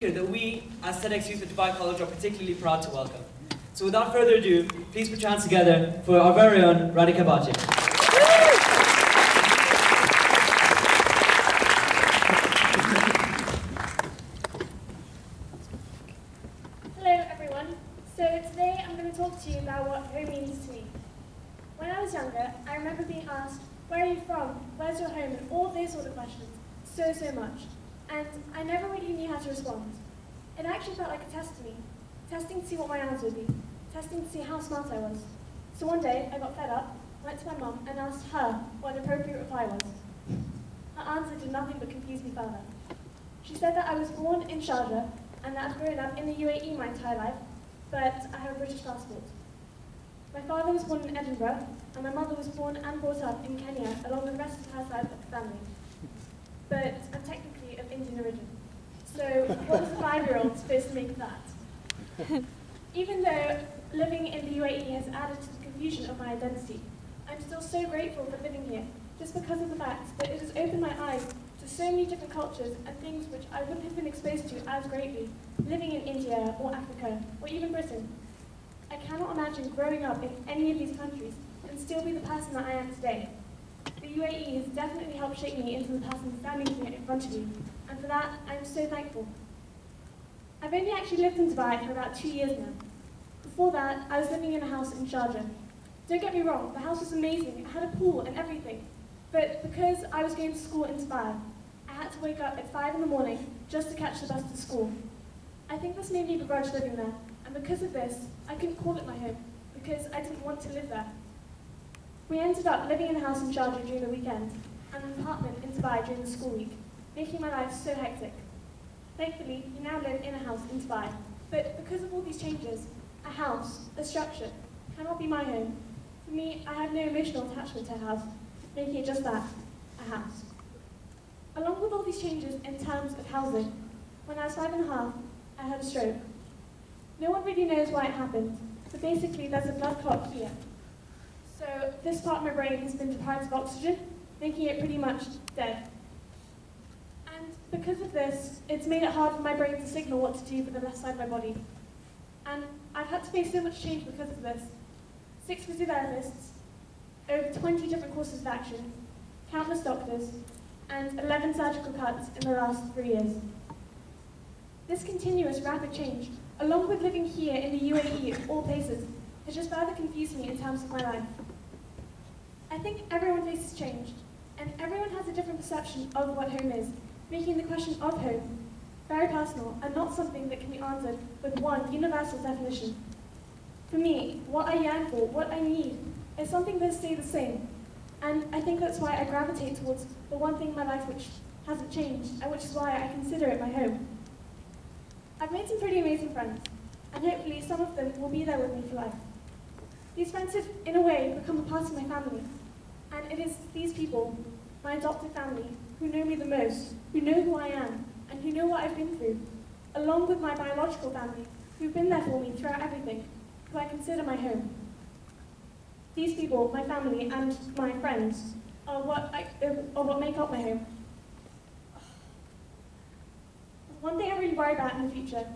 that we, as TEDx Youth at Dubai College, are particularly proud to welcome. So without further ado, please put your hands together for our very own Radhika Bhatia. Hello everyone. So today I'm going to talk to you about what home means to me. When I was younger, I remember being asked, where are you from, where's your home, and all those sort of questions, so much. And I never really knew how to respond. It actually felt like a test to me, testing to see what my answer would be, testing to see how smart I was. So one day, I got fed up, went to my mum, and asked her what an appropriate reply was. Her answer did nothing but confuse me further. She said that I was born in Sharjah, and that I've grown up in the UAE my entire life, but I have a British passport. My father was born in Edinburgh, and my mother was born and brought up in Kenya, along with the rest of her side of the family. But I'm technically of Indian origin. So what is a 5-year-old supposed to make of that? Even though living in the UAE has added to the confusion of my identity, I'm still so grateful for living here, just because of the fact that it has opened my eyes to so many different cultures and things which I wouldn't have been exposed to as greatly, living in India or Africa or even Britain. I cannot imagine growing up in any of these countries and still be the person that I am today. The UAE has definitely helped shape me into the person standing here in front of you, and for that, I'm so thankful. I've only actually lived in Dubai for about 2 years now. Before that, I was living in a house in Sharjah. Don't get me wrong, the house was amazing, it had a pool and everything, but because I was going to school in Dubai, I had to wake up at 5 in the morning just to catch the bus to school. I think this made me begrudge living there, and because of this, I couldn't call it my home, because I didn't want to live there. We ended up living in a house in Sharjah during the weekend, and an apartment in Dubai during the school week, making my life so hectic. Thankfully, we now live in a house in Dubai, but because of all these changes, a house, a structure, cannot be my home. For me, I have no emotional attachment to a house, making it just that, a house. Along with all these changes in terms of housing, when I was 5½, I had a stroke. No one really knows why it happened, but basically there's a blood clot here. So this part of my brain has been deprived of oxygen, making it pretty much dead. And because of this, it's made it hard for my brain to signal what to do for the left side of my body. And I've had to face so much change because of this. 6 physiotherapists, over 20 different courses of action, countless doctors, and 11 surgical cuts in the last 3 years. This continuous rapid change, along with living here in the UAE of all places, has just further confused me in terms of my life. I think everyone faces change, and everyone has a different perception of what home is, making the question of home very personal and not something that can be answered with one universal definition. For me, what I yearn for, what I need, is something that stays the same, and I think that's why I gravitate towards the one thing in my life which hasn't changed, and which is why I consider it my home. I've made some pretty amazing friends, and hopefully some of them will be there with me for life. These friends have, in a way, become a part of my family, and it is these people, my adopted family, who know me the most, who know who I am, and who know what I've been through, along with my biological family, who've been there for me throughout everything, who I consider my home. These people, my family, and my friends, are what make up my home. One thing I really worry about in the future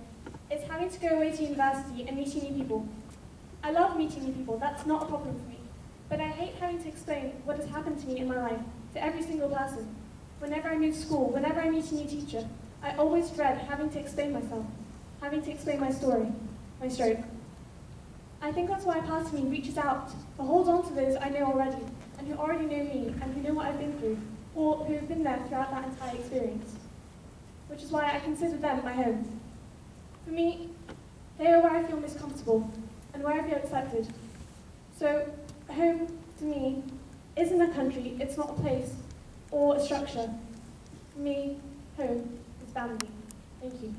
is having to go away to university and meeting new people. I love meeting new people, that's not a problem for me. But I hate having to explain what has happened to me in my life to every single person. Whenever I move school, whenever I meet a new teacher, I always dread having to explain myself, having to explain my story, my stroke. I think that's why a part of me reaches out to hold on to those I know already, and who already know me, and who know what I've been through, or who have been there throughout that entire experience. Which is why I consider them my home. For me, they are where I feel most comfortable, and where I feel accepted. So, home, to me, isn't a country, it's not a place, or a structure. For me, home is family. Thank you.